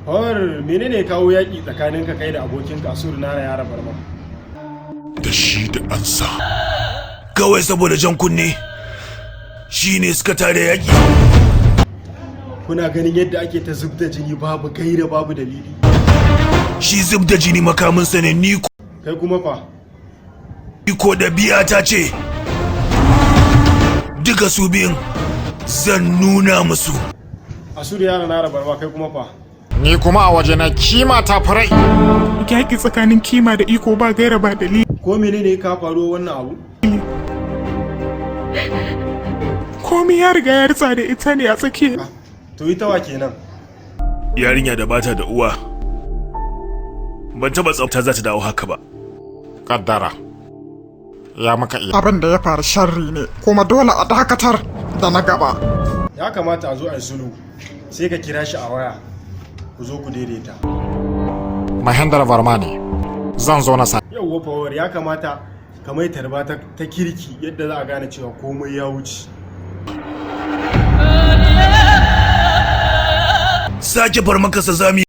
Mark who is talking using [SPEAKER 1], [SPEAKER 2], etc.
[SPEAKER 1] Fawar menene kawo yaƙi tsakanin ka kai da abokin kasur na yara barma?
[SPEAKER 2] Da shi da ansa. Kawai saboda jan kunne shi ne suka tare yaƙi.
[SPEAKER 1] Kuna ganin yadda ake ta zubda jini babu gaira babu dalili.
[SPEAKER 2] Shi zubda jini makaminsa ne ni ko.
[SPEAKER 1] Kai kuma fa?
[SPEAKER 2] Ni ko da biya ta ce. Duka su biyun zan nuna musu.
[SPEAKER 1] Asur yara na barma kai kuma fa?
[SPEAKER 3] Ni kuma a waje na kima ta farai.
[SPEAKER 4] Yaƙi tsakanin kima da iko ba gaira ba dalili.
[SPEAKER 1] Ko menene ka faruwa wannan abu?
[SPEAKER 4] Komai ya riga ya ritsa da ita ne a tsakiya.
[SPEAKER 1] To ita wa kenan?
[SPEAKER 2] Yarinya da bata da uwa. Ban taba tsafta za ta dawo haka ba.
[SPEAKER 3] Kaddara ya maka iya. Abin da ya faru sharri ne kuma dole a dakatar da na gaba.
[SPEAKER 1] Ya kamata a zo a yi sulhu sai ka kira shi a waya ku zo ku daidaita.
[SPEAKER 3] Mahendra Varma ne zan zo na sa.
[SPEAKER 1] Yauwa Fawar ya kamata ka mai tarba ta kirki yadda za a gane cewa komai ya wuce.
[SPEAKER 2] Sake farmakasa zami.